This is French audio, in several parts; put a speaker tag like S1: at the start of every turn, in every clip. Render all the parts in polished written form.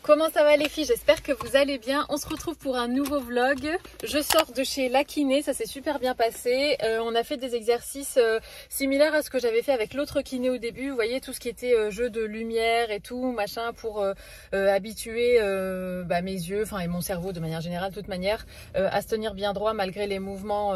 S1: Comment ça va les filles? J'espère que vous allez bien. On se retrouve pour un nouveau vlog. Je sors de chez La Kiné, ça s'est super bien passé. On a fait des exercices similaires à ce que j'avais fait avec l'autre kiné au début. Vous voyez, tout ce qui était jeu de lumière et tout, machin, pour habituer mes yeux, enfin et mon cerveau de manière générale, de toute manière, à se tenir bien droit malgré les mouvements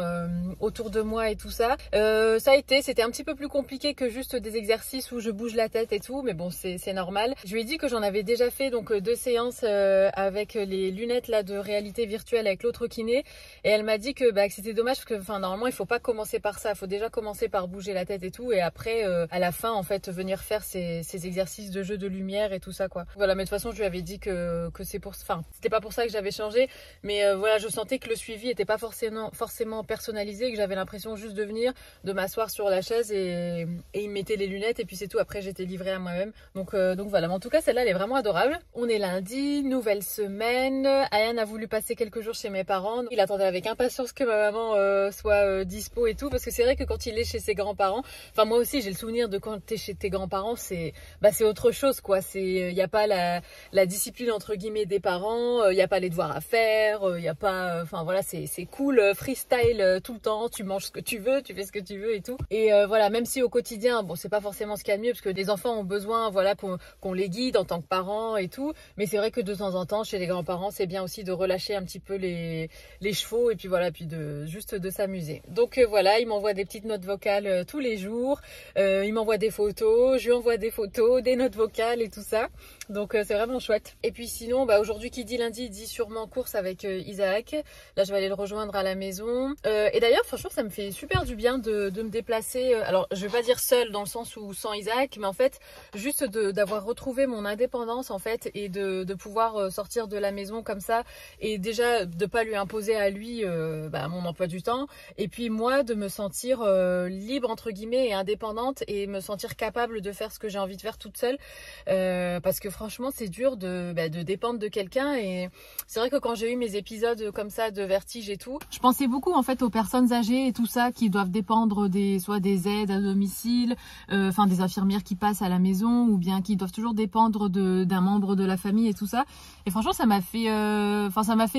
S1: autour de moi et tout ça. C'était un petit peu plus compliqué que juste des exercices où je bouge la tête et tout, mais bon, c'est normal. Je lui ai dit que j'en avais déjà fait donc 2 séances avec les lunettes là de réalité virtuelle avec l'autre kiné, et elle m'a dit que c'était dommage parce que normalement il faut pas commencer par ça, il faut déjà commencer par bouger la tête et tout, et après à la fin en fait venir faire ces exercices de jeu de lumière et tout ça quoi. Voilà, mais de toute façon je lui avais dit que c'est pour, enfin c'était pas pour ça que j'avais changé, mais voilà, je sentais que le suivi était pas forcément personnalisé, que j'avais l'impression juste de venir, de m'asseoir sur la chaise et il me mettait les lunettes et puis c'est tout, après j'étais livrée à moi-même. Donc voilà, mais en tout cas celle-là elle est vraiment adorable. On est lundi, nouvelle semaine. Ayane a voulu passer quelques jours chez mes parents. Il attendait avec impatience que ma maman soit dispo et tout, parce que c'est vrai que quand il est chez ses grands-parents, enfin moi aussi j'ai le souvenir de quand t'es chez tes grands-parents, c'est autre chose quoi. Il n'y a pas la discipline entre guillemets des parents, il n'y a pas les devoirs à faire, il n'y a pas, enfin voilà, c'est cool, freestyle tout le temps, tu manges ce que tu veux, tu fais ce que tu veux et tout. Et voilà, même si au quotidien, bon c'est pas forcément ce qu'il y a de mieux, parce que des enfants ont besoin, voilà, qu'on les guide en tant que parents et tout, mais c'est vrai que de temps en temps chez les grands-parents c'est bien aussi de relâcher un petit peu les chevaux et puis voilà, puis juste de s'amuser. Donc voilà, il m'envoie des petites notes vocales tous les jours, il m'envoie des photos, je lui envoie des photos, des notes vocales et tout ça, donc c'est vraiment chouette. Et puis sinon aujourd'hui qui dit lundi dit sûrement course avec Isaac. Là je vais aller le rejoindre à la maison, et d'ailleurs franchement ça me fait super du bien de me déplacer, alors je vais pas dire seule dans le sens où sans Isaac, mais en fait juste d'avoir retrouvé mon indépendance en fait, et de pouvoir sortir de la maison comme ça, et déjà de pas lui imposer à lui mon emploi du temps, et puis moi de me sentir libre entre guillemets et indépendante, et me sentir capable de faire ce que j'ai envie de faire toute seule, parce que franchement c'est dur de dépendre de quelqu'un. Et c'est vrai que quand j'ai eu mes épisodes comme ça de vertige et tout, je pensais beaucoup en fait aux personnes âgées et tout ça qui doivent dépendre soit des aides à domicile, enfin des infirmières qui passent à la maison, ou bien qui doivent toujours dépendre d'un membre de la famille et tout ça. Et franchement ça m'a fait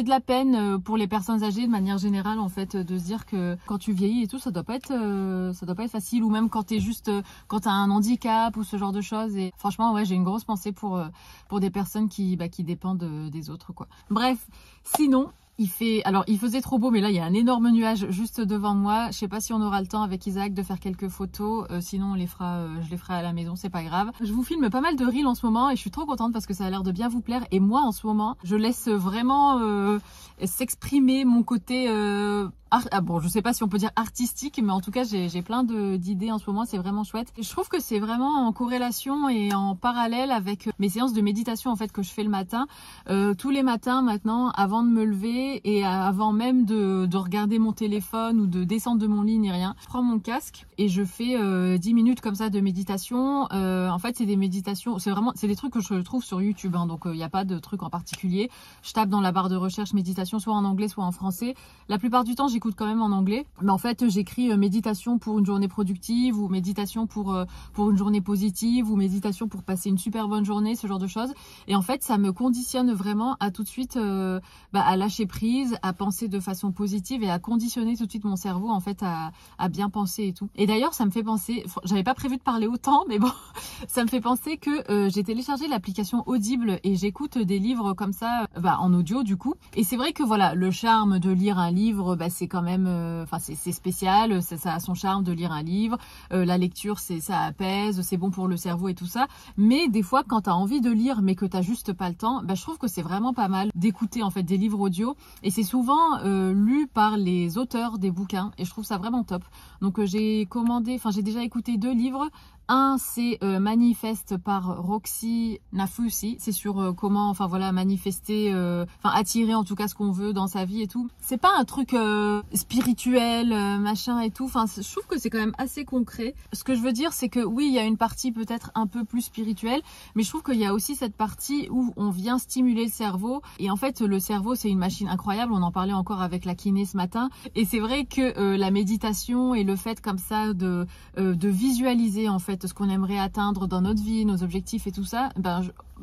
S1: de la peine pour les personnes âgées de manière générale en fait, de se dire que quand tu vieillis et tout, ça doit pas être facile, ou même quand quand t'as un handicap ou ce genre de choses. Et franchement ouais, j'ai une grosse pensée pour des personnes qui dépendent des autres quoi. Bref, sinon il faisait trop beau, mais là il y a un énorme nuage juste devant moi. Je sais pas si on aura le temps avec Isaac de faire quelques photos, sinon je les ferai à la maison, c'est pas grave. Je vous filme pas mal de reels en ce moment et je suis trop contente parce que ça a l'air de bien vous plaire. Et moi en ce moment je laisse vraiment s'exprimer mon côté bon, je sais pas si on peut dire artistique, mais en tout cas j'ai plein d'idées en ce moment, c'est vraiment chouette. Et je trouve que c'est vraiment en corrélation et en parallèle avec mes séances de méditation en fait que je fais le matin, tous les matins maintenant, avant de me lever et avant même de regarder mon téléphone ou de descendre de mon lit ni rien. Je prends mon casque et je fais 10 minutes comme ça de méditation. En fait c'est des méditations, c'est des trucs que je trouve sur YouTube, hein, donc il n'y a pas de truc en particulier. Je tape dans la barre de recherche méditation soit en anglais soit en français. La plupart du temps j'écoute quand même en anglais, mais en fait j'écris méditation pour une journée productive, ou méditation pour une journée positive, ou méditation pour passer une super bonne journée, ce genre de choses. Et en fait ça me conditionne vraiment à tout de suite à lâcher prise, à penser de façon positive et à conditionner tout de suite mon cerveau en fait à bien penser et tout. Et d'ailleurs ça me fait penser, j'avais pas prévu de parler autant, mais bon ça me fait penser que j'ai téléchargé l'application Audible et j'écoute des livres comme ça en audio du coup. Et c'est vrai que voilà, le charme de lire un livre, c'est quand même, c'est spécial, ça a son charme de lire un livre, la lecture ça apaise, c'est bon pour le cerveau et tout ça. Mais des fois quand tu as envie de lire mais que tu juste pas le temps, je trouve que c'est vraiment pas mal d'écouter en fait des livres audio, et c'est souvent lu par les auteurs des bouquins, et je trouve ça vraiment top. Donc j'ai déjà écouté 2 livres. Un, c'est Manifeste par Roxy Nafousi. C'est sur comment, manifester, attirer en tout cas ce qu'on veut dans sa vie et tout. C'est pas un truc spirituel, machin et tout. Je trouve que c'est quand même assez concret. Ce que je veux dire, c'est que oui, il y a une partie peut-être un peu plus spirituelle, mais je trouve qu'il y a aussi cette partie où on vient stimuler le cerveau. Et en fait, le cerveau, c'est une machine incroyable. On en parlait encore avec la kiné ce matin. Et c'est vrai que la méditation et le fait comme ça de visualiser en fait fait ce qu'on aimerait atteindre dans notre vie, nos objectifs et tout ça,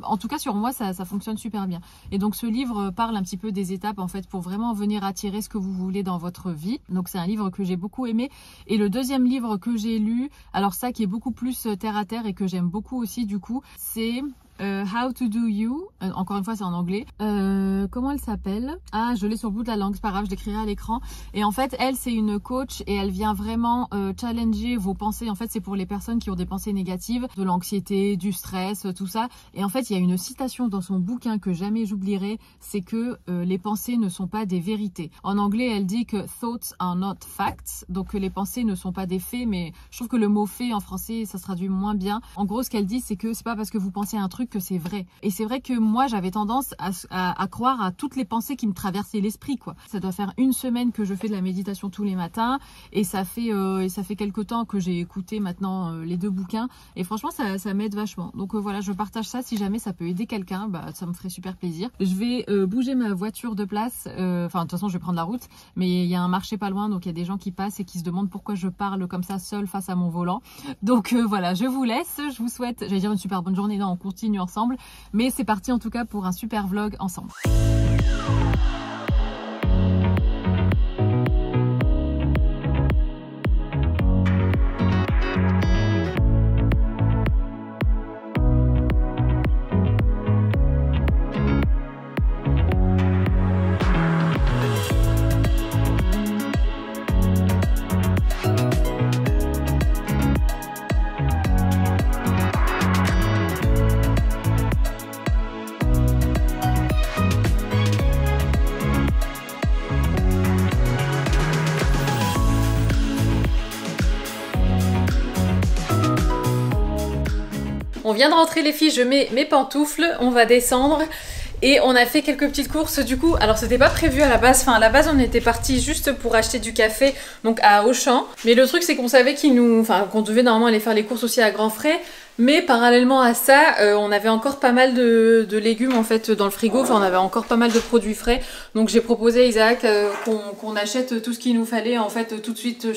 S1: en tout cas sur moi ça fonctionne super bien. Et donc ce livre parle un petit peu des étapes en fait pour vraiment venir attirer ce que vous voulez dans votre vie. Donc c'est un livre que j'ai beaucoup aimé. Et le deuxième livre que j'ai lu, alors ça qui est beaucoup plus terre à terre et que j'aime beaucoup aussi du coup, c'est How to Do You, encore une fois c'est en anglais. Comment elle s'appelle? Ah, je l'ai sur le bout de la langue, c'est pas grave, je l'écrirai à l'écran. Et en fait elle c'est une coach et elle vient vraiment challenger vos pensées. En fait c'est pour les personnes qui ont des pensées négatives, de l'anxiété, du stress, tout ça. Et en fait il y a une citation dans son bouquin que jamais j'oublierai, c'est que les pensées ne sont pas des vérités. En anglais elle dit que thoughts are not facts, donc que les pensées ne sont pas des faits, mais je trouve que le mot fait en français ça se traduit moins bien. En gros ce qu'elle dit c'est que c'est pas parce que vous pensez à un truc que c'est vrai. Et c'est vrai que moi j'avais tendance à croire à toutes les pensées qui me traversaient l'esprit quoi. Ça doit faire une semaine que je fais de la méditation tous les matins et ça fait quelques temps que j'ai écouté maintenant les deux bouquins et franchement ça m'aide vachement. Donc voilà, je partage ça si jamais ça peut aider quelqu'un, ça me ferait super plaisir. Je vais bouger ma voiture de place, enfin de toute façon je vais prendre la route, mais il y a un marché pas loin donc il y a des gens qui passent et qui se demandent pourquoi je parle comme ça seule face à mon volant. Donc voilà, je vous laisse, je vous souhaite, j'allais dire une super bonne journée, non on continue ensemble, mais c'est parti en tout cas pour un super vlog ensemble. On vient de rentrer les filles, je mets mes pantoufles, on va descendre et on a fait quelques petites courses du coup. Alors c'était pas prévu à la base, enfin à la base on était parti juste pour acheter du café donc à Auchan. Mais le truc c'est qu'on savait qu'on devait normalement aller faire les courses aussi à grands frais. Mais parallèlement à ça, on avait encore pas mal de légumes en fait dans le frigo, enfin on avait encore pas mal de produits frais. Donc j'ai proposé à Isaac qu'on achète tout ce qu'il nous fallait en fait tout de suite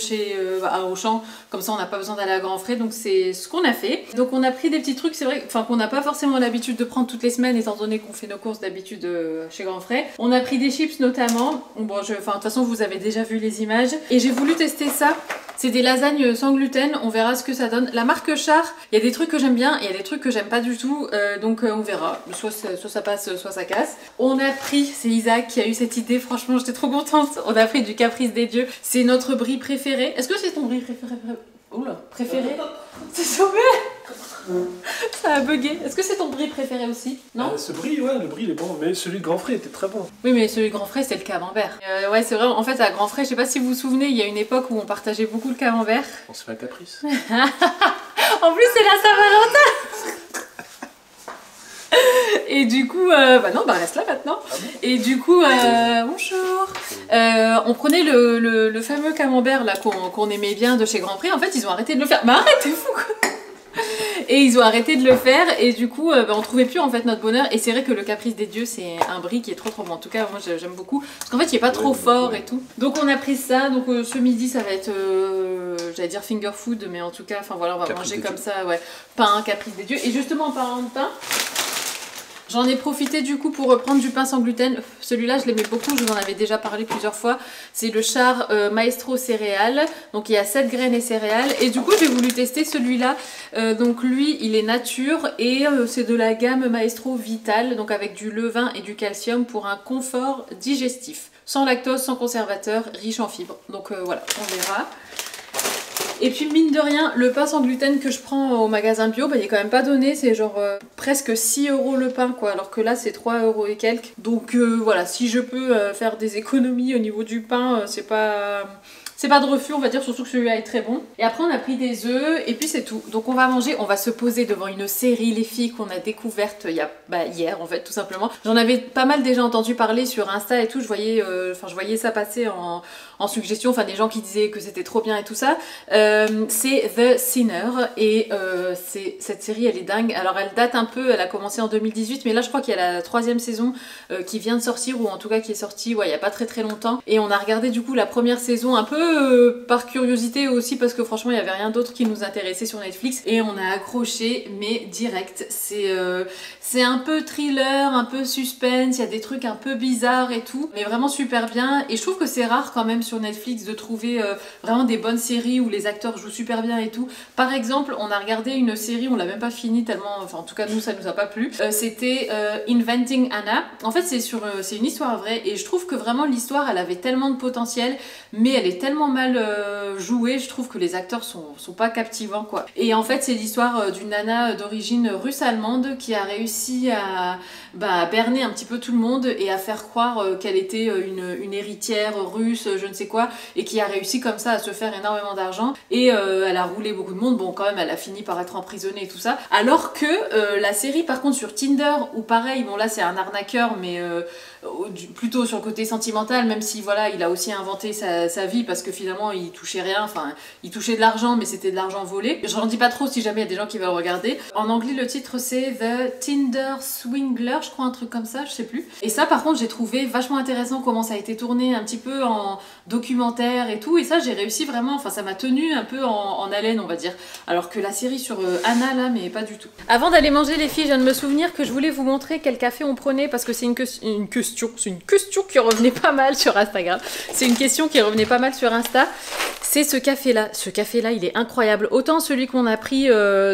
S1: à Auchan. Comme ça on n'a pas besoin d'aller à grands frais, donc c'est ce qu'on a fait. Donc on a pris des petits trucs, c'est vrai qu'on n'a pas forcément l'habitude de prendre toutes les semaines étant donné qu'on fait nos courses d'habitude chez grands frais. On a pris des chips notamment, bon de toute façon vous avez déjà vu les images. Et j'ai voulu tester ça. C'est des lasagnes sans gluten, on verra ce que ça donne. La marque Char, il y a des trucs que j'aime bien et il y a des trucs que j'aime pas du tout, donc on verra. Soit ça passe, soit ça casse. On a pris, c'est Isaac qui a eu cette idée, franchement j'étais trop contente. On a pris du Caprice des Dieux, c'est notre brie préféré. Est-ce que c'est ton brie préféré? Oula, préféré? C'est sauvé. Ça a bugué. Est-ce que c'est ton brie préféré aussi? Non,
S2: ce brie, ouais, le brie il est bon, mais celui de Grand Frais était très bon.
S1: Oui, mais celui de Grand Frais c'est le camembert. Ouais, c'est vrai, en fait à Grand Frais, je sais pas si vous vous souvenez, il y a une époque où on partageait beaucoup le camembert.
S2: On se fait un caprice.
S1: En plus c'est la Saint-Valentin. Et du coup, reste là maintenant. Ah bon. Et du coup, bonjour. On prenait le fameux camembert là qu'on aimait bien de chez Grand Prix. En fait, ils ont arrêté de le faire. Bah arrête, t'es fou quoi. Et ils ont arrêté de le faire et du coup on trouvait plus en fait notre bonheur. Et c'est vrai que le Caprice des Dieux c'est un brie qui est trop bon. En tout cas moi j'aime beaucoup parce qu'en fait il est pas trop fort et tout. Donc on a pris ça. Donc ce midi ça va être j'allais dire finger food, mais en tout cas enfin voilà on va Caprice manger comme ça, ouais, pain Caprice des Dieux. Et justement en parlant de pain, j'en ai profité du coup pour reprendre du pain sans gluten. Celui-là je l'aimais beaucoup, je vous en avais déjà parlé plusieurs fois. C'est le Char Maestro céréales. Donc il y a 7 graines et céréales. Et du coup j'ai voulu tester celui-là. Donc lui il est nature et c'est de la gamme Maestro Vital. Donc avec du levain et du calcium pour un confort digestif. Sans lactose, sans conservateur, riche en fibres. Donc voilà, on verra. Et puis mine de rien, le pain sans gluten que je prends au magasin bio, il est quand même pas donné, c'est genre presque 6 € le pain quoi, alors que là c'est 3 € et quelques. Donc voilà, si je peux faire des économies au niveau du pain, c'est pas de refus on va dire, surtout que celui-là est très bon. Et après on a pris des œufs et puis c'est tout. Donc on va manger, on va se poser devant une série les filles qu'on a découverte hier en fait tout simplement. J'en avais pas mal déjà entendu parler sur Insta et tout, je voyais ça passer en suggestion, enfin des gens qui disaient que c'était trop bien et tout ça. C'est The Sinner et cette série elle est dingue. Alors elle date un peu, elle a commencé en 2018 mais là je crois qu'il y a la 3e saison qui vient de sortir, ou en tout cas qui est sortie il y a pas très longtemps. Et on a regardé du coup la première saison un peu peu par curiosité aussi parce que franchement il y avait rien d'autre qui nous intéressait sur Netflix et on a accroché mais direct. C'est un peu thriller, un peu suspense, il y a des trucs un peu bizarres et tout, mais vraiment super bien. Et je trouve que c'est rare quand même sur Netflix de trouver vraiment des bonnes séries où les acteurs jouent super bien et tout. Par exemple, on a regardé une série, on l'a même pas fini tellement, enfin en tout cas nous ça nous a pas plu. C'était Inventing Anna. En fait c'est une histoire vraie et je trouve que vraiment l'histoire elle avait tellement de potentiel, mais elle est tellement mal jouée, je trouve que les acteurs sont pas captivants quoi. Et en fait c'est l'histoire d'une nana d'origine russe-allemande qui a réussi à berner un petit peu tout le monde et à faire croire qu'elle était une héritière russe, je ne sais quoi, et qui a réussi comme ça à se faire énormément d'argent. Et elle a roulé beaucoup de monde, bon quand même elle a fini par être emprisonnée et tout ça. Alors que la série par contre sur Tinder, où pareil, bon là c'est un arnaqueur mais plutôt sur le côté sentimental, même si voilà il a aussi inventé sa vie parce que finalement il touchait rien, enfin il touchait de l'argent mais c'était de l'argent volé. Je n'en dis pas trop si jamais il y a des gens qui veulent regarder. En anglais le titre c'est The Tinder Swindler, je crois, un truc comme ça, je sais plus. Et ça par contre j'ai trouvé vachement intéressant comment ça a été tourné un petit peu en documentaire et tout, et ça j'ai réussi vraiment, enfin ça m'a tenu un peu en haleine on va dire, alors que la série sur Anna là, mais pas du tout. Avant d'aller manger les filles, je viens de me souvenir que je voulais vous montrer quel café on prenait parce que c'est une question qui revenait pas mal sur Instagram. C'est une question qui revenait pas mal sur Insta. C'est ce café là. Ce café là il est incroyable. Autant celui qu'on a pris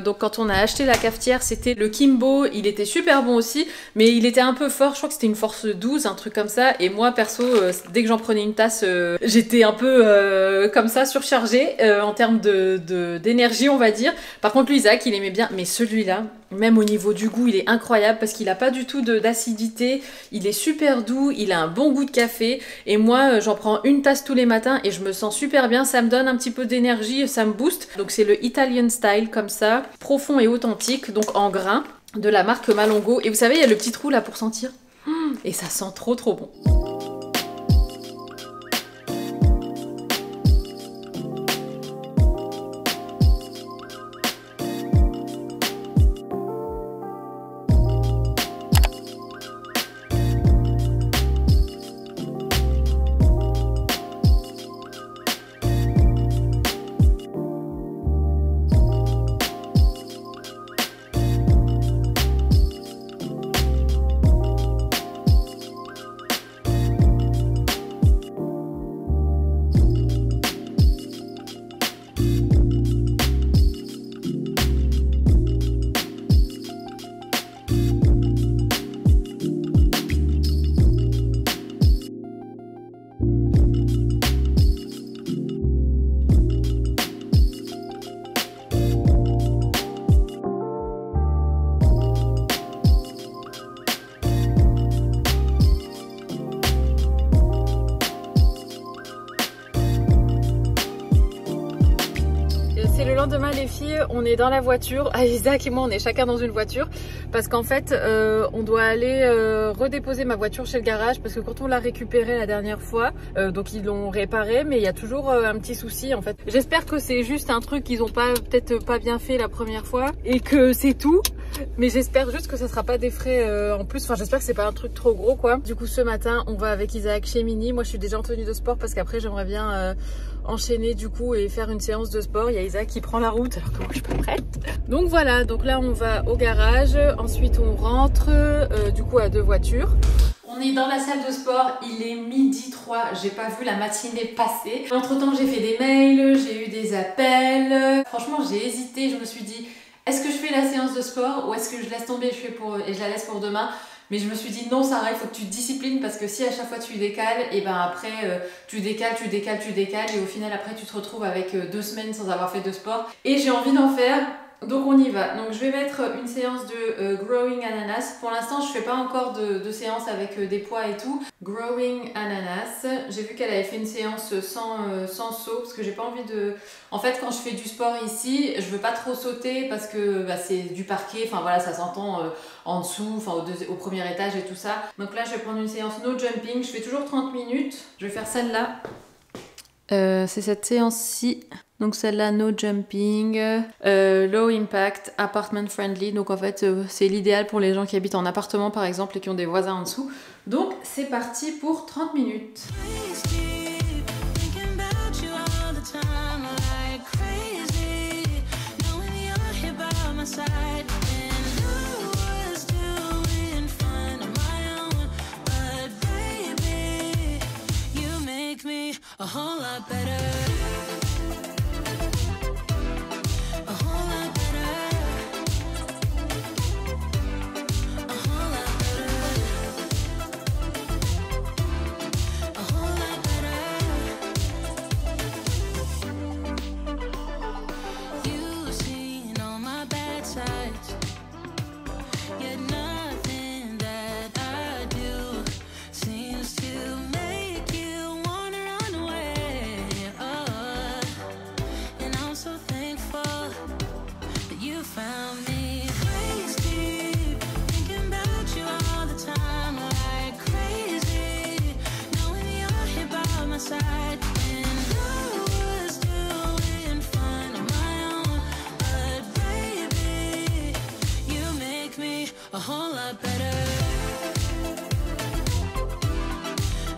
S1: donc quand on a acheté la cafetière, c'était le Kimbo, il était super bon aussi, mais il était un peu fort, je crois que c'était une force 12, un truc comme ça, et moi perso dès que j'en prenais une tasse j'étais un peu comme ça surchargée en termes d'énergie on va dire. Par contre lui Isaac il aimait bien, mais celui-là même au niveau du goût il est incroyable parce qu'il a pas du tout d'acidité, il est super doux, il a un bon goût de café, et moi j'en prends une tasse tous les matins et je me sens super bien, ça me donne un petit peu d'énergie, ça me booste. Donc c'est le Italian Style comme ça, profond et authentique, donc en grains, de la marque Malongo, et vous savez il y a le petit trou là pour sentir, et ça sent trop bon. Demain les filles, on est dans la voiture. Isaac et moi on est chacun dans une voiture parce qu'en fait on doit aller redéposer ma voiture chez le garage parce que quand on l'a récupérée la dernière fois, donc ils l'ont réparée, mais il y a toujours un petit souci en fait. J'espère que c'est juste un truc qu'ils ont peut-être pas bien fait la première fois et que c'est tout, mais j'espère juste que ça sera pas des frais en plus, enfin j'espère que c'est pas un truc trop gros quoi. Du coup ce matin on va avec Isaac chez Mini. Moi je suis déjà en tenue de sport parce qu'après j'aimerais bien enchaîner du coup et faire une séance de sport. Il y a Isaac qui prend la route alors que moi je suis pas prête. Donc voilà, donc là on va au garage, ensuite on rentre du coup à deux voitures. On est dans la salle de sport, il est 12h03, j'ai pas vu la matinée passer. Entre temps j'ai fait des mails, j'ai eu des appels. Franchement j'ai hésité, je me suis dit est-ce que je fais la séance de sport ou est-ce que je laisse tomber et je la laisse pour demain? Mais je me suis dit non Sarah, il faut que tu te disciplines parce que si à chaque fois tu décales, et ben après tu décales et au final après tu te retrouves avec 2 semaines sans avoir fait de sport. Et j'ai envie d'en faire, donc on y va. Donc je vais mettre une séance de Growing Ananas. Pour l'instant je fais pas encore de séance avec des poids et tout. Growing Ananas, j'ai vu qu'elle avait fait une séance sans saut parce que j'ai pas envie de... En fait quand je fais du sport ici, je veux pas trop sauter parce que c'est du parquet, enfin voilà ça s'entend en dessous, enfin au premier étage et tout ça. Donc là je vais prendre une séance no jumping, je fais toujours 30 minutes. Je vais faire celle-là. C'est cette séance-ci. Donc celle-là, no jumping, low impact, apartment friendly. Donc en fait, c'est l'idéal pour les gens qui habitent en appartement par exemple et qui ont des voisins en dessous. Donc c'est parti pour 30 minutes.
S3: a whole lot better. A whole lot better. A whole lot better. A whole lot better. You've seen all my bad sides, yet nothing that I do seems to make you wanna run away. Oh, and I'm so thankful that you found me. Waist deep, thinking about you all the time, like crazy, knowing you're here by my side. And I was doing fine on my own, but baby, you make me a whole lot better.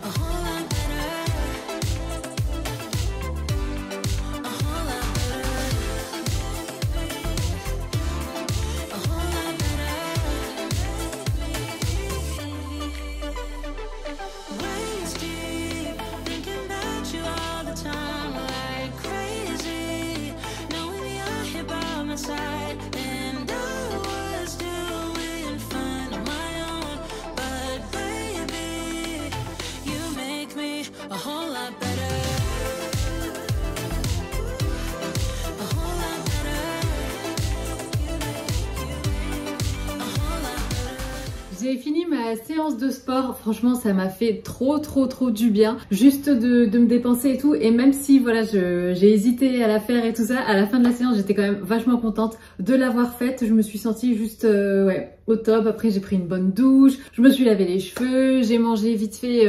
S3: A whole lot better. A whole lot better. A whole lot better. Waist deep, thinking about you all the time, like crazy, knowing you're here by my side. And I was doing fine on my own, but baby, you make me a whole lot better. A whole lot better. A whole lot better.
S1: J'ai fini ma séance de sport, franchement ça m'a fait trop du bien, juste de me dépenser et tout, et même si voilà j'ai hésité à la faire et tout ça, à la fin de la séance j'étais quand même vachement contente de l'avoir faite. Je me suis sentie juste ouais, au top. Après j'ai pris une bonne douche, je me suis lavé les cheveux, j'ai mangé vite fait,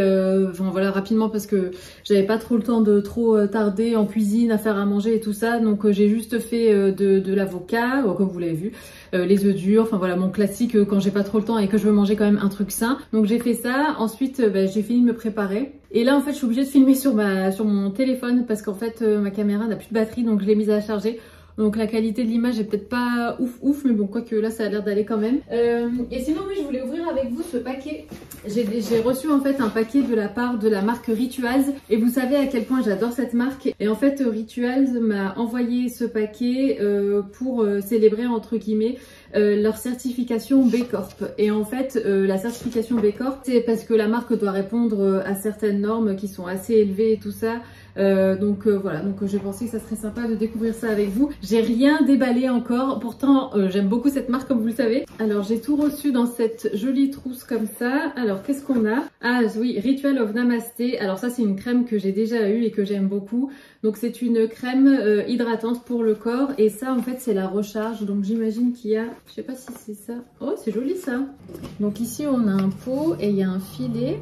S1: enfin voilà rapidement parce que j'avais pas trop le temps de trop tarder en cuisine à faire à manger et tout ça, donc j'ai juste fait de l'avocat, comme vous l'avez vu, les œufs durs, enfin voilà mon classique quand j'ai pas trop le temps et que je veux manger quand même un truc sain. Donc j'ai fait ça, ensuite j'ai fini de me préparer. Et là en fait je suis obligée de filmer sur mon téléphone parce qu'en fait ma caméra n'a plus de batterie, donc je l'ai mise à charger. Donc la qualité de l'image est peut-être pas ouf, mais bon quoique là ça a l'air d'aller quand même. Et sinon oui, je voulais ouvrir avec vous ce paquet. J'ai reçu en fait un paquet de la part de la marque Rituals, et vous savez à quel point j'adore cette marque. Et en fait Rituals m'a envoyé ce paquet pour célébrer entre guillemets leur certification B Corp. Et en fait la certification B Corp c'est parce que la marque doit répondre à certaines normes qui sont assez élevées et tout ça. Donc voilà, donc j'ai pensé que ça serait sympa de découvrir ça avec vous. J'ai rien déballé encore, pourtant j'aime beaucoup cette marque comme vous le savez. Alors j'ai tout reçu dans cette jolie trousse comme ça. Alors qu'est-ce qu'on a? Ah oui, Ritual of Namasté. Alors ça c'est une crème que j'ai déjà eue et que j'aime beaucoup. Donc c'est une crème hydratante pour le corps, et ça en fait c'est la recharge. Donc j'imagine qu'il y a, je sais pas si c'est ça. Oh c'est joli ça. Donc ici on a un pot et il y a un filet.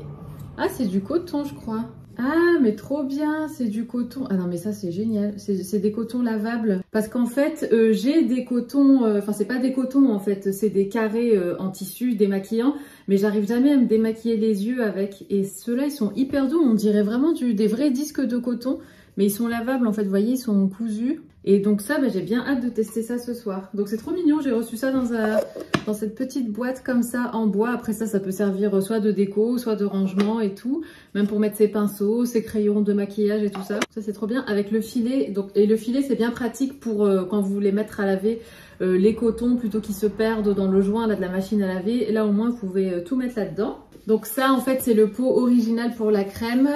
S1: Ah c'est du coton je crois. Ah mais trop bien, c'est du coton. Ah non mais ça c'est génial, c'est des cotons lavables. Parce qu'en fait j'ai des cotons, enfin c'est pas des cotons en fait, c'est des carrés en tissu démaquillant. Mais j'arrive jamais à me démaquiller les yeux avec. Et ceux-là ils sont hyper doux, on dirait vraiment des vrais disques de coton. Mais ils sont lavables en fait, vous voyez, ils sont cousus. Et donc ça, j'ai bien hâte de tester ça ce soir. Donc c'est trop mignon, j'ai reçu ça dans cette petite boîte comme ça en bois. Après ça peut servir soit de déco, soit de rangement et tout. Même pour mettre ses pinceaux, ses crayons de maquillage et tout ça. Ça c'est trop bien avec le filet. Donc, et le filet c'est bien pratique pour quand vous voulez mettre à laver les cotons plutôt qu'ils se perdent dans le joint là, de la machine à laver. Et là au moins vous pouvez tout mettre là-dedans. Donc ça en fait c'est le pot original pour la crème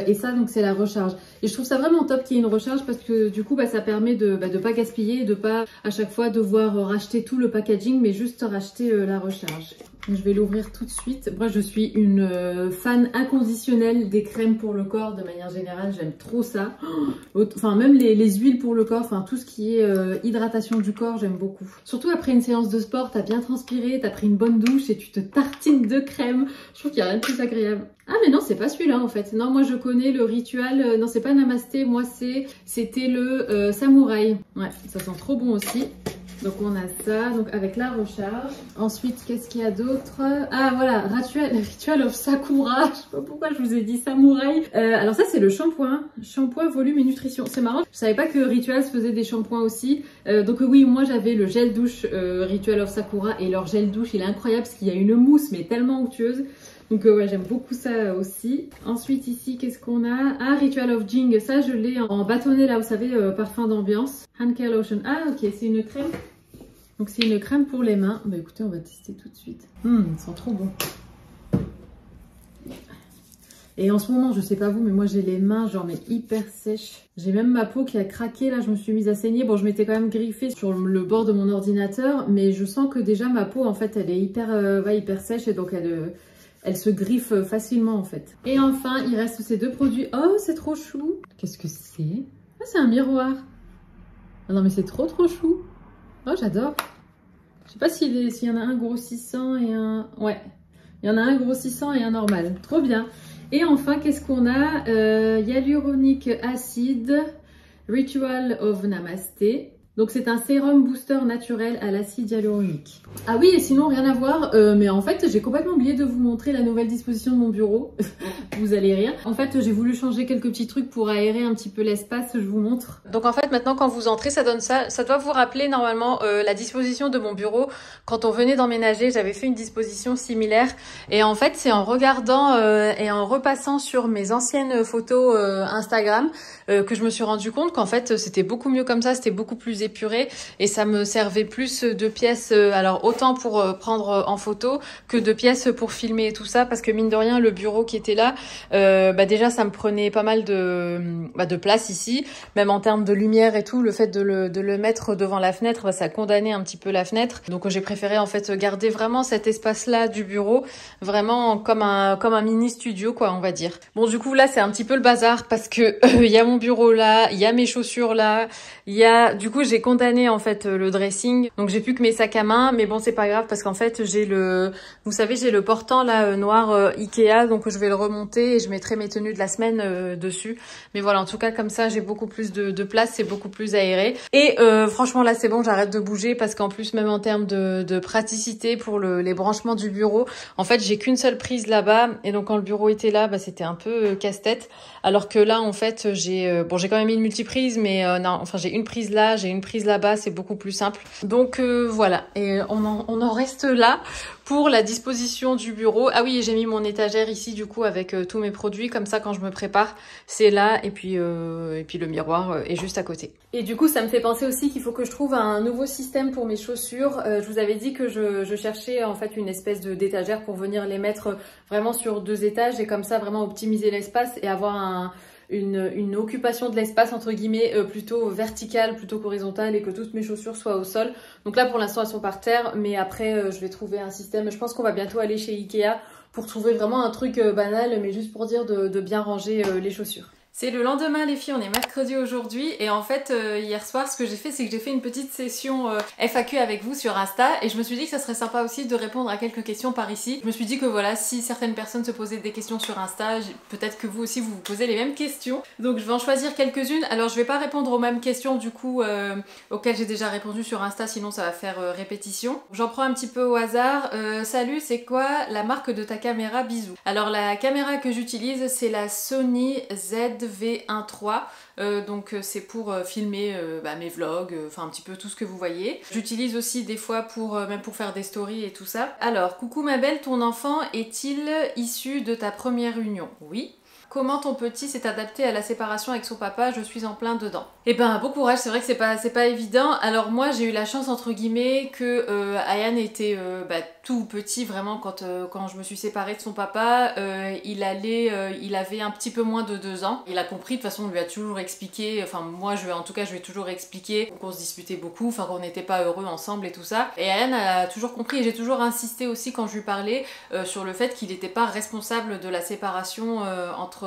S1: et ça donc c'est la recharge. Et je trouve ça vraiment top qu'il y ait une recharge parce que du coup ça permet de pas gaspiller, de pas à chaque fois devoir racheter tout le packaging mais juste racheter la recharge. Je vais l'ouvrir tout de suite. Moi je suis une fan inconditionnelle des crèmes pour le corps de manière générale, j'aime trop ça. Enfin même les huiles pour le corps, enfin tout ce qui est hydratation du corps j'aime beaucoup. Surtout après une séance de sport, t'as bien transpiré, t'as pris une bonne douche et tu te tartines de crème. Je trouve qu'il n'y a rien de plus agréable. Ah mais non c'est pas celui-là en fait. Non moi je connais le Ritual, non c'est pas Namasté, moi c'était le Samouraï. Ouais ça sent trop bon aussi. Donc on a ça, donc avec la recharge. Ensuite, qu'est-ce qu'il y a d'autre? Ah voilà, Ritual of Sakura. Je sais pas pourquoi je vous ai dit Samouraï. Alors ça c'est le shampoing volume et nutrition. C'est marrant, je savais pas que Ritual faisait des shampoings aussi. Donc oui, moi j'avais le gel douche Ritual of Sakura et leur gel douche il est incroyable parce qu'il y a une mousse mais tellement onctueuse. Donc ouais, j'aime beaucoup ça aussi. Ensuite ici, qu'est-ce qu'on a? Ah, Ritual of Jing, ça je l'ai en bâtonnet là, vous savez, parfum d'ambiance. Hand Care Lotion. Ah ok, c'est une crème. Donc c'est une crème pour les mains. Bah écoutez, on va tester tout de suite. Il sent trop bon. Et en ce moment, je sais pas vous, mais moi j'ai les mains genre mais hyper sèches. J'ai même ma peau qui a craqué, là je me suis mise à saigner. Bon, je m'étais quand même griffée sur le bord de mon ordinateur, mais je sens que déjà ma peau en fait elle est hyper sèche et donc elle se griffe facilement en fait. Et enfin, il reste ces deux produits. Oh, c'est trop chou. Qu'est-ce que c'est? Ah, c'est un miroir. Ah non mais c'est trop chou. Oh, j'adore. Je sais pas s'il y en a un grossissant et un... Ouais, il y en a un grossissant et un normal. Trop bien. Et enfin, qu'est-ce qu'on a? Hyaluronic Acid Ritual of Namasté. Donc c'est un sérum booster naturel à l'acide hyaluronique. Ah oui, et sinon rien à voir, mais en fait j'ai complètement oublié de vous montrer la nouvelle disposition de mon bureau. Vous allez rire. En fait j'ai voulu changer quelques petits trucs pour aérer un petit peu l'espace, je vous montre. Donc en fait maintenant quand vous entrez ça donne ça. Ça doit vous rappeler normalement la disposition de mon bureau. Quand on venait d'emménager, j'avais fait une disposition similaire. Et en fait c'est en regardant et en repassant sur mes anciennes photos Instagram que je me suis rendu compte qu'en fait c'était beaucoup mieux comme ça, c'était beaucoup plus épuré et ça me servait plus de pièces, alors autant pour prendre en photo que de pièces pour filmer et tout ça, parce que mine de rien le bureau qui était là, déjà ça me prenait pas mal de place ici, même en termes de lumière et tout, le fait de le mettre devant la fenêtre, ça condamnait un petit peu la fenêtre, donc j'ai préféré en fait garder vraiment cet espace là du bureau, vraiment comme un mini studio quoi on va dire. Bon du coup là c'est un petit peu le bazar parce que il y a mon bureau là, il y a mes chaussures là, il y a du coup j'ai condamné en fait le dressing, donc j'ai plus que mes sacs à main, mais bon c'est pas grave parce qu'en fait j'ai vous savez j'ai le portant là noir Ikea, donc je vais le remonter et je mettrai mes tenues de la semaine dessus. Mais voilà, en tout cas comme ça j'ai beaucoup plus de place, c'est beaucoup plus aéré. Et franchement là c'est bon, j'arrête de bouger parce qu'en plus même en termes de praticité pour les branchements du bureau, en fait j'ai qu'une seule prise là-bas et donc quand le bureau était là, c'était un peu casse-tête. Alors que là en fait j'ai quand même mis une multiprise, mais non, enfin j'ai une prise là, j'ai une prise là-bas, c'est beaucoup plus simple. Donc voilà, et on en reste là pour la disposition du bureau. Ah oui, j'ai mis mon étagère ici du coup avec tous mes produits, comme ça quand je me prépare, c'est là, et puis le miroir est juste à côté. Et du coup ça me fait penser aussi qu'il faut que je trouve un nouveau système pour mes chaussures. Je vous avais dit que je cherchais en fait une espèce d'étagère pour venir les mettre vraiment sur 2 étages et comme ça vraiment optimiser l'espace et avoir une occupation de l'espace entre guillemets plutôt verticale plutôt qu'horizontale et que toutes mes chaussures soient au sol. Donc là pour l'instant elles sont par terre, mais après je vais trouver un système. Je pense qu'on va bientôt aller chez Ikea pour trouver vraiment un truc banal, mais juste pour dire de bien ranger les chaussures. C'est le lendemain les filles, on est mercredi aujourd'hui et en fait hier soir ce que j'ai fait c'est que j'ai fait une petite session FAQ avec vous sur Insta et je me suis dit que ça serait sympa aussi de répondre à quelques questions par ici. Je me suis dit que voilà, si certaines personnes se posaient des questions sur Insta, peut-être que vous aussi vous posez les mêmes questions. Donc je vais en choisir quelques-unes. Alors je vais pas répondre aux mêmes questions du coup auxquelles j'ai déjà répondu sur Insta, sinon ça va faire répétition. J'en prends un petit peu au hasard. Salut, c'est quoi la marque de ta caméra? Bisous. Alors la caméra que j'utilise c'est la Sony ZV-1.3, donc c'est pour filmer mes vlogs, enfin un petit peu tout ce que vous voyez. J'utilise aussi des fois même pour faire des stories et tout ça. Alors, coucou ma belle, ton enfant est-il issu de ta première union? Oui. Comment ton petit s'est adapté à la séparation avec son papa? Je suis en plein dedans. Eh ben bon courage, c'est vrai que c'est pas évident. Alors moi j'ai eu la chance entre guillemets que Ayane était tout petit vraiment quand je me suis séparée de son papa. Il avait un petit peu moins de 2 ans. Il a compris, de toute façon on lui a toujours expliqué, enfin moi je lui ai toujours expliqué qu'on se disputait beaucoup, enfin qu'on n'était pas heureux ensemble et tout ça. Et Ayane a toujours compris et j'ai toujours insisté aussi quand je lui parlais sur le fait qu'il n'était pas responsable de la séparation entre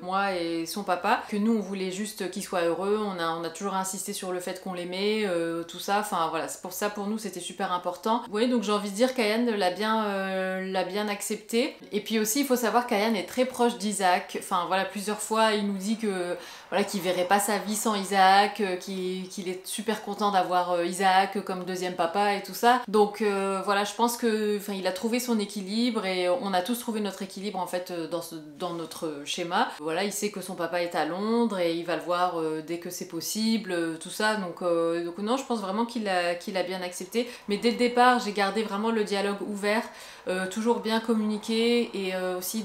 S1: moi et son papa, que nous on voulait juste qu'il soit heureux, on a toujours insisté sur le fait qu'on l'aimait, tout ça, enfin voilà, c'est pour ça pour nous c'était super important. Oui, donc j'ai envie de dire qu'Ayane l'a bien accepté. Et puis aussi il faut savoir qu'Ayane est très proche d'Isaac, enfin voilà, plusieurs fois il nous dit que voilà, qu'il verrait pas sa vie sans Isaac, qu'il est super content d'avoir Isaac comme deuxième papa et tout ça. Donc voilà, je pense que il a trouvé son équilibre et on a tous trouvé notre équilibre en fait dans notre schéma. Voilà, il sait que son papa est à Londres et il va le voir dès que c'est possible, tout ça. Donc non, je pense vraiment qu'il a bien accepté. Mais dès le départ, j'ai gardé vraiment le dialogue dialogue ouvert, toujours bien communiquer et aussi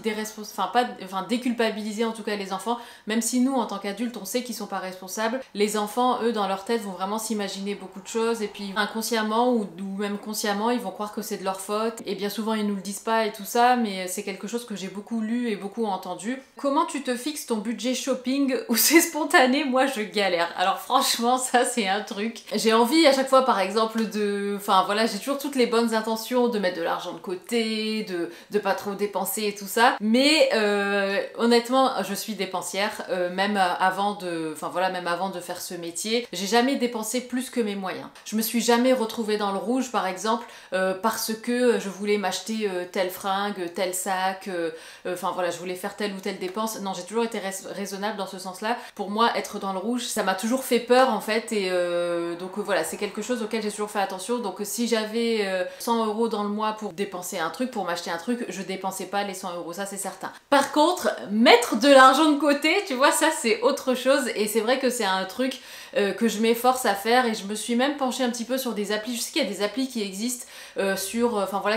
S1: déculpabiliser en tout cas les enfants, même si nous en tant qu'adultes on sait qu'ils sont pas responsables, les enfants eux dans leur tête vont vraiment s'imaginer beaucoup de choses et puis inconsciemment ou même consciemment ils vont croire que c'est de leur faute et bien souvent ils nous le disent pas et tout ça, mais c'est quelque chose que j'ai beaucoup lu et beaucoup entendu. Comment tu te fixes ton budget shopping ou c'est spontané? Moi je galère. Alors franchement ça c'est un truc. J'ai envie à chaque fois par exemple enfin voilà, j'ai toujours toutes les bonnes intentions de mettre de l'argent de côté, de pas trop dépenser et tout ça, mais honnêtement je suis dépensière, même avant de faire ce métier, j'ai jamais dépensé plus que mes moyens. Je me suis jamais retrouvée dans le rouge par exemple parce que je voulais m'acheter telle fringue, tel sac, enfin voilà, je voulais faire telle ou telle dépense. Non, j'ai toujours été raisonnable dans ce sens-là. Pour moi, être dans le rouge, ça m'a toujours fait peur en fait et donc voilà, c'est quelque chose auquel j'ai toujours fait attention. Donc si j'avais 100 € dans le mois pour dépenser un truc, pour m'acheter un truc, je dépensais pas les 100 €, ça c'est certain. Par contre, mettre de l'argent de côté, tu vois, ça c'est autre chose et c'est vrai que c'est un truc que je m'efforce à faire et je me suis même penchée un petit peu sur des applis. Je sais qu'il y a des applis qui existent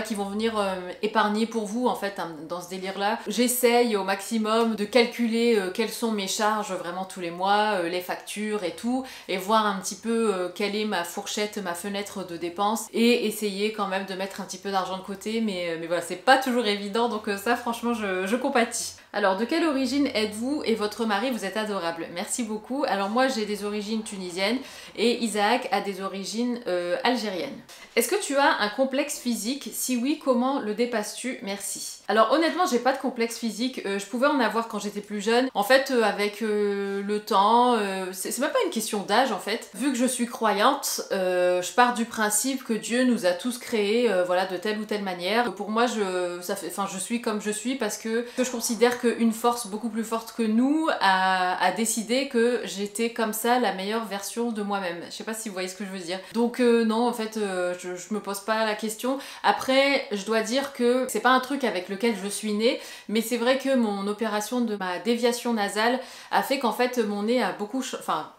S1: qui vont venir épargner pour vous en fait dans ce délire là. J'essaye au maximum de calculer quelles sont mes charges vraiment tous les mois, les factures et tout, et voir un petit peu quelle est ma fourchette, ma fenêtre de dépenses et essayer quand même de mettre un petit peu d'argent de côté, mais voilà, c'est pas toujours évident, donc ça franchement je compatis. Alors, de quelle origine êtes-vous et votre mari? Vous êtes adorable. Merci beaucoup. Alors moi, j'ai des origines tunisiennes et Isaac a des origines algériennes. Est-ce que tu as un complexe physique? Si oui, comment le dépasses-tu? Merci. Alors honnêtement, j'ai pas de complexe physique. Je pouvais en avoir quand j'étais plus jeune. En fait, avec le temps, c'est même pas une question d'âge en fait. Vu que je suis croyante, je pars du principe que Dieu nous a tous créés, voilà, de telle ou telle manière. Pour moi, je suis comme je suis parce que je considère qu'une force beaucoup plus forte que nous a décidé que j'étais comme ça la meilleure version de moi-même. Je sais pas si vous voyez ce que je veux dire. Donc non, en fait, je me pose pas la question. Après, je dois dire que c'est pas un truc avec lequel je suis née, mais c'est vrai que mon opération de ma déviation nasale a fait qu'en fait mon nez a beaucoup,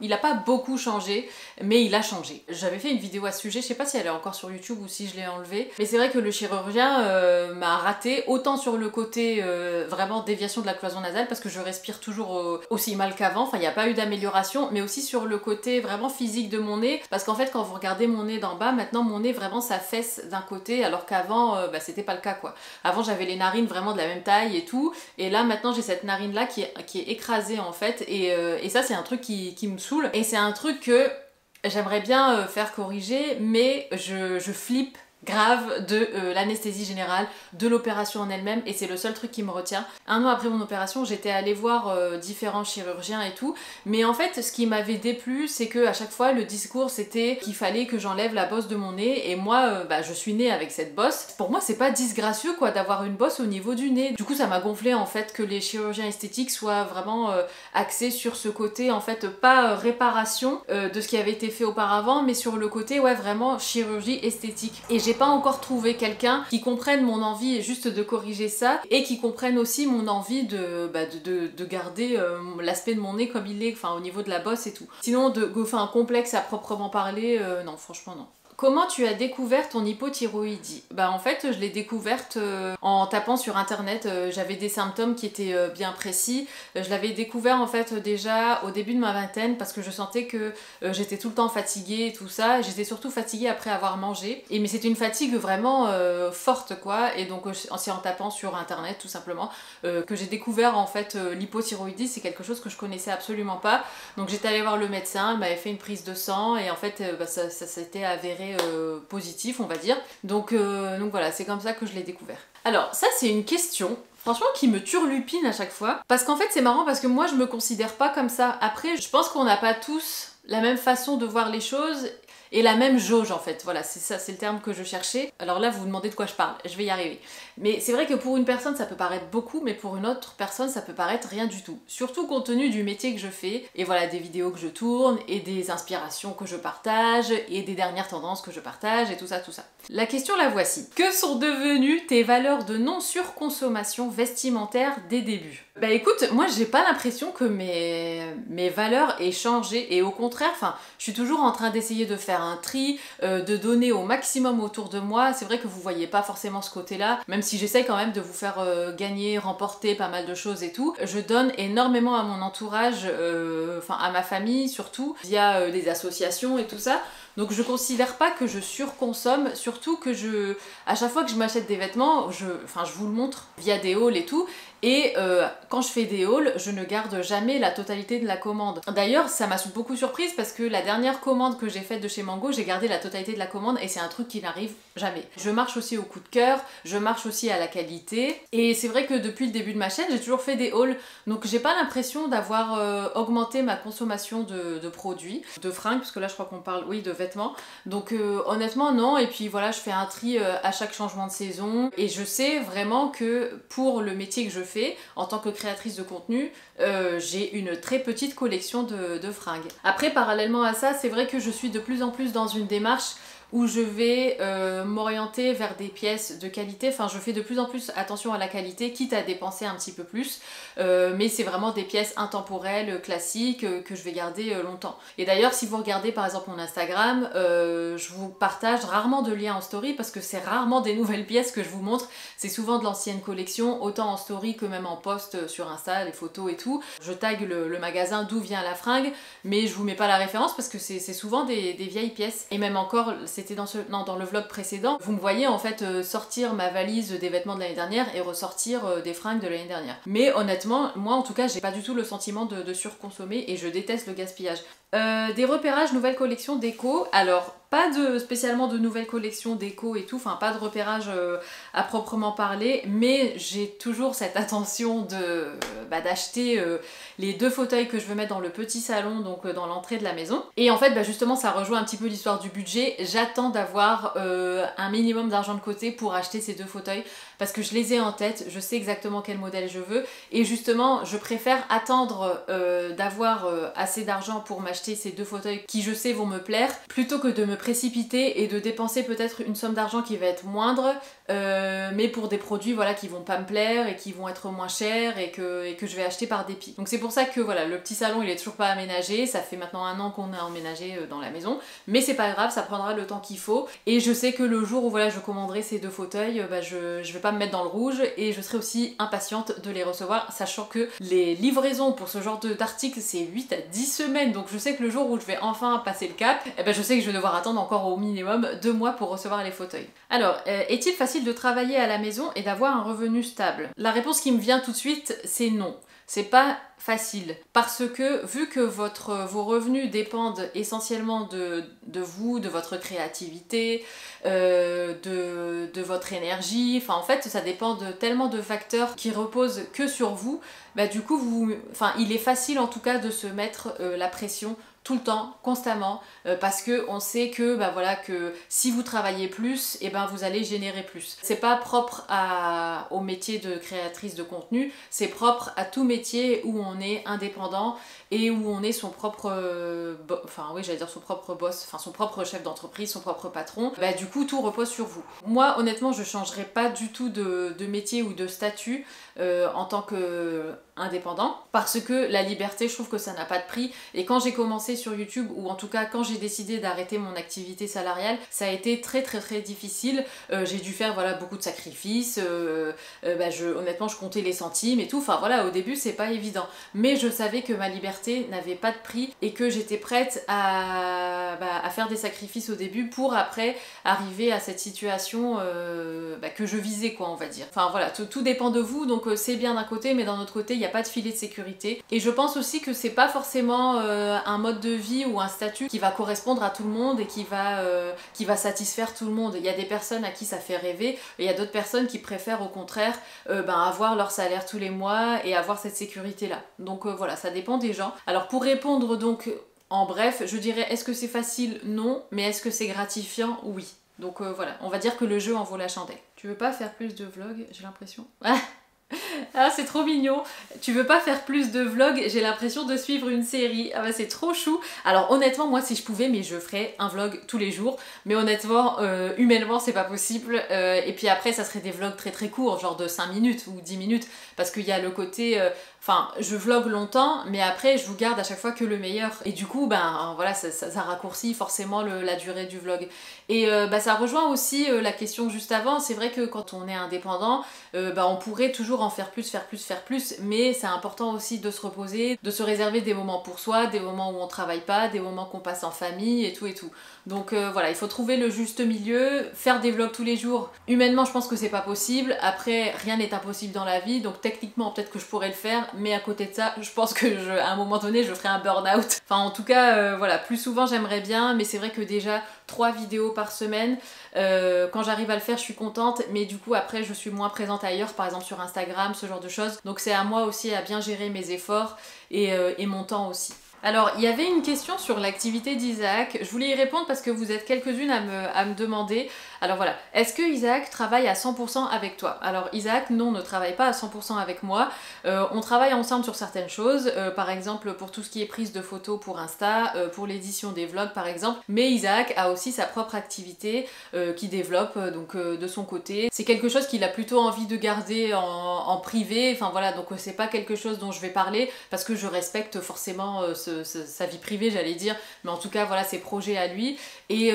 S1: il a pas beaucoup changé, mais il a changé. J'avais fait une vidéo à ce sujet, je sais pas si elle est encore sur YouTube ou si je l'ai enlevée, mais c'est vrai que le chirurgien m'a raté autant sur le côté vraiment déviation de la cloison nasale parce que je respire toujours aussi mal qu'avant, enfin il n'y a pas eu d'amélioration, mais aussi sur le côté vraiment physique de mon nez, parce qu'en fait quand vous regardez mon nez d'en bas, maintenant mon nez vraiment s'affaisse d'un côté, alors qu'avant c'était pas le cas quoi. Avant j'avais les narines vraiment de la même taille et tout, et là maintenant j'ai cette narine là qui est écrasée en fait, et ça c'est un truc qui me saoule, et c'est un truc que j'aimerais bien faire corriger, mais je flippe grave de l'anesthésie générale, de l'opération en elle-même, et c'est le seul truc qui me retient. Un an après mon opération, j'étais allée voir différents chirurgiens et tout, mais en fait ce qui m'avait déplu, c'est que à chaque fois le discours c'était qu'il fallait que j'enlève la bosse de mon nez, et moi je suis née avec cette bosse. Pour moi c'est pas disgracieux quoi d'avoir une bosse au niveau du nez. Du coup ça m'a gonflé en fait que les chirurgiens esthétiques soient vraiment axés sur ce côté en fait pas réparation de ce qui avait été fait auparavant, mais sur le côté ouais vraiment chirurgie esthétique. Et j'ai pas encore trouvé quelqu'un qui comprenne mon envie juste de corriger ça et qui comprenne aussi mon envie de garder l'aspect de mon nez comme il est, enfin au niveau de la bosse et tout. Sinon un complexe à proprement parler, non franchement non. Comment tu as découvert ton hypothyroïdie? Bah en fait je l'ai découverte en tapant sur internet, j'avais des symptômes qui étaient bien précis. Je l'avais découvert en fait déjà au début de ma vingtaine parce que je sentais que j'étais tout le temps fatiguée et tout ça. J'étais surtout fatiguée après avoir mangé, mais c'était une fatigue vraiment forte quoi, et donc c'est en tapant sur internet tout simplement que j'ai découvert en fait l'hypothyroïdie. C'est quelque chose que je connaissais absolument pas, donc j'étais allée voir le médecin, il m'avait fait une prise de sang et en fait ça s'était avéré positif on va dire, donc voilà, c'est comme ça que je l'ai découvert. Alors ça c'est une question franchement qui me turlupine à chaque fois, parce qu'en fait c'est marrant parce que moi je me considère pas comme ça. Après je pense qu'on n'a pas tous la même façon de voir les choses et la même jauge en fait, voilà, c'est ça, c'est le terme que je cherchais. Alors là vous vous demandez de quoi je parle, je vais y arriver. Mais c'est vrai que pour une personne ça peut paraître beaucoup, mais pour une autre personne ça peut paraître rien du tout. Surtout compte tenu du métier que je fais, et voilà, des vidéos que je tourne, et des inspirations que je partage, et des dernières tendances que je partage, et tout ça, tout ça. La question la voici. Que sont devenues tes valeurs de non-surconsommation vestimentaire des débuts? Bah écoute, moi j'ai pas l'impression que mes valeurs aient changé, et au contraire, enfin, je suis toujours en train d'essayer de faire un tri, de donner au maximum autour de moi. C'est vrai que vous voyez pas forcément ce côté-là, même si j'essaye quand même de vous faire gagner, remporter pas mal de choses et tout. Je donne énormément à mon entourage, enfin à ma famille surtout, via des associations et tout ça. Donc je considère pas que je surconsomme, surtout que à chaque fois que je m'achète des vêtements, je vous le montre via des hauls et tout, et quand je fais des hauls, je ne garde jamais la totalité de la commande. D'ailleurs, ça m'a beaucoup surprise parce que la dernière commande que j'ai faite de chez Mango, j'ai gardé la totalité de la commande et c'est un truc qui n'arrive jamais. Je marche aussi au coup de cœur, je marche aussi à la qualité, et c'est vrai que depuis le début de ma chaîne, j'ai toujours fait des hauls, donc j'ai pas l'impression d'avoir augmenté ma consommation de produits, de fringues, parce que là je crois qu'on parle, oui, de vêtements. Donc honnêtement non, et puis voilà, je fais un tri à chaque changement de saison, et je sais vraiment que pour le métier que je fais en tant que créatrice de contenu, j'ai une très petite collection de fringues. Après, parallèlement à ça, c'est vrai que je suis de plus en plus dans une démarche où je vais m'orienter vers des pièces de qualité. Enfin, je fais de plus en plus attention à la qualité, quitte à dépenser un petit peu plus. Mais c'est vraiment des pièces intemporelles, classiques, que je vais garder longtemps. Et d'ailleurs, si vous regardez par exemple mon Instagram, je vous partage rarement de liens en story parce que c'est rarement des nouvelles pièces que je vous montre. C'est souvent de l'ancienne collection, autant en story que même en post sur Insta, les photos et tout. Je tag le magasin d'où vient la fringue, mais je vous mets pas la référence parce que c'est souvent des vieilles pièces. Et même encore, c'était dans le vlog précédent, vous me voyez en fait sortir ma valise des vêtements de l'année dernière et ressortir des fringues de l'année dernière. Mais honnêtement, moi en tout cas, j'ai pas du tout le sentiment de surconsommer et je déteste le gaspillage. Des repérages, nouvelles collections déco. Alors, pas spécialement de nouvelles collections déco et tout, enfin pas de repérage à proprement parler, mais j'ai toujours cette attention d'acheter les 2 fauteuils que je veux mettre dans le petit salon, donc dans l'entrée de la maison. Et en fait, justement, ça rejoint un petit peu l'histoire du budget. J'attends d'avoir un minimum d'argent de côté pour acheter ces 2 fauteuils, parce que je les ai en tête, je sais exactement quel modèle je veux, et justement, je préfère attendre d'avoir assez d'argent pour m'acheter ces 2 fauteuils qui je sais vont me plaire, plutôt que de me précipiter et de dépenser peut-être une somme d'argent qui va être moindre, mais pour des produits voilà, qui vont pas me plaire et qui vont être moins chers et que je vais acheter par dépit. Donc c'est pour ça que voilà, le petit salon il est toujours pas aménagé, ça fait maintenant 1 an qu'on a emménagé dans la maison, mais c'est pas grave, ça prendra le temps qu'il faut, et je sais que le jour où voilà, je commanderai ces 2 fauteuils, je vais pas me mettre dans le rouge et je serai aussi impatiente de les recevoir, sachant que les livraisons pour ce genre d'articles c'est 8 à 10 semaines, donc je sais que le jour où je vais enfin passer le cap, je sais que je vais devoir attendre encore au minimum 2 mois pour recevoir les fauteuils. Alors, est-il facile de travailler à la maison et d'avoir un revenu stable? La réponse qui me vient tout de suite, c'est non. C'est pas facile, parce que vu que vos revenus dépendent essentiellement de vous, de votre créativité, de votre énergie, enfin en fait ça dépend de tellement de facteurs qui reposent que sur vous, du coup il est facile en tout cas de se mettre la pression tout le temps, constamment, parce que on sait que que si vous travaillez plus, vous allez générer plus. C'est pas propre au métier de créatrice de contenu, c'est propre à tout métier où on est indépendant et où on est son propre son propre boss, son propre chef d'entreprise, son propre patron. Du coup tout repose sur vous. Moi honnêtement je changerais pas du tout de métier ou de statut en tant que indépendant, parce que la liberté, je trouve que ça n'a pas de prix, et quand j'ai commencé sur YouTube, ou en tout cas quand j'ai décidé d'arrêter mon activité salariale, ça a été très difficile. J'ai dû faire beaucoup de sacrifices, honnêtement je comptais les centimes et tout, au début c'est pas évident, mais je savais que ma liberté n'avait pas de prix et que j'étais prête à faire des sacrifices au début pour après arriver à cette situation que je visais, quoi, on va dire. Tout dépend de vous, donc c'est bien d'un côté, mais d'un autre côté il n'y a pas de filet de sécurité, et je pense aussi que c'est pas forcément un mode de vie ou un statut qui va correspondre à tout le monde et qui va satisfaire tout le monde. Il y a des personnes à qui ça fait rêver, et il y a d'autres personnes qui préfèrent au contraire avoir leur salaire tous les mois et avoir cette sécurité là. Donc voilà, ça dépend des gens. Alors pour répondre donc en bref, je dirais, est-ce que c'est facile? Non, mais est-ce que c'est gratifiant? Oui. Donc voilà, on va dire que le jeu en vaut la chandelle. Tu veux pas faire plus de vlogs, j'ai l'impression? Ah, c'est trop mignon. Tu veux pas faire plus de vlogs? J'ai l'impression de suivre une série. Ah bah c'est trop chou. Alors honnêtement, moi si je pouvais, mais je ferais un vlog tous les jours. Mais honnêtement, humainement c'est pas possible. Et puis après ça serait des vlogs très très courts, genre de 5 minutes ou 10 minutes. Parce qu'il y a le côté... Enfin, je vlog longtemps, mais après je vous garde à chaque fois que le meilleur. Et du coup, ben voilà, ça raccourcit forcément la durée du vlog. Et ça rejoint aussi la question juste avant. C'est vrai que quand on est indépendant, on pourrait toujours en faire plus, mais c'est important aussi de se reposer, de se réserver des moments pour soi, des moments où on travaille pas, des moments qu'on passe en famille et tout et tout. Donc voilà, il faut trouver le juste milieu, faire des vlogs tous les jours. Humainement, je pense que c'est pas possible. Après, rien n'est impossible dans la vie, donc techniquement, peut-être que je pourrais le faire, mais à côté de ça, je pense que à un moment donné, je ferai un burn-out. Enfin, en tout cas, voilà, plus souvent, j'aimerais bien, mais c'est vrai que déjà, 3 vidéos par semaine, quand j'arrive à le faire, je suis contente, mais du coup, après, je suis moins présente ailleurs, par exemple sur Instagram, ce genre de choses. Donc c'est à moi aussi à bien gérer mes efforts et mon temps aussi. Alors, il y avait une question sur l'activité d'Isaac. Je voulais y répondre parce que vous êtes quelques-unes à me demander. Alors voilà, est-ce que Isaac travaille à 100% avec toi? Alors Isaac, non, ne travaille pas à 100% avec moi. On travaille ensemble sur certaines choses, par exemple pour tout ce qui est prise de photos pour Insta, pour l'édition des vlogs par exemple. Mais Isaac a aussi sa propre activité qu'il développe de son côté. C'est quelque chose qu'il a plutôt envie de garder en privé. Enfin voilà, donc c'est pas quelque chose dont je vais parler parce que je respecte forcément sa vie privée, j'allais dire, mais en tout cas voilà ses projets à lui et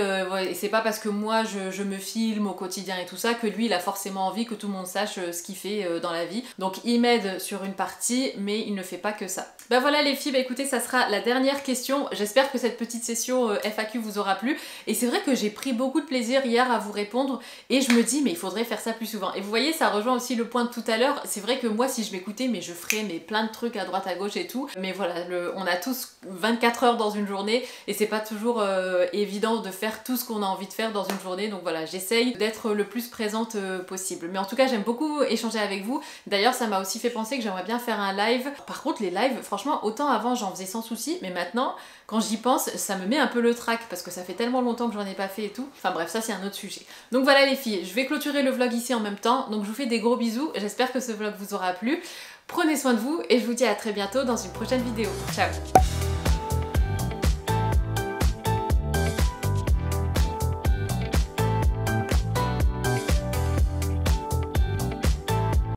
S1: c'est pas parce que moi je me filme au quotidien et tout ça que lui il a forcément envie que tout le monde sache ce qu'il fait dans la vie. Donc il m'aide sur une partie mais il ne fait pas que ça. Ben voilà les filles, écoutez, ça sera la dernière question. J'espère que cette petite session FAQ vous aura plu et c'est vrai que j'ai pris beaucoup de plaisir hier à vous répondre et je me dis mais il faudrait faire ça plus souvent. Et vous voyez, ça rejoint aussi le point de tout à l'heure. C'est vrai que moi si je m'écoutais, mais je ferais plein de trucs à droite à gauche et tout, mais voilà, on a tous 24 heures dans une journée et c'est pas toujours évident de faire tout ce qu'on a envie de faire dans une journée. Donc voilà, j'essaye d'être le plus présente possible. Mais en tout cas, j'aime beaucoup échanger avec vous. D'ailleurs, ça m'a aussi fait penser que j'aimerais bien faire un live. Par contre, les lives, franchement, autant avant j'en faisais sans souci, mais maintenant, quand j'y pense, ça me met un peu le trac parce que ça fait tellement longtemps que j'en ai pas fait et tout. Enfin bref, ça c'est un autre sujet. Donc voilà les filles, je vais clôturer le vlog ici en même temps. Donc je vous fais des gros bisous. J'espère que ce vlog vous aura plu. Prenez soin de vous et je vous dis à très bientôt dans une prochaine vidéo. Ciao!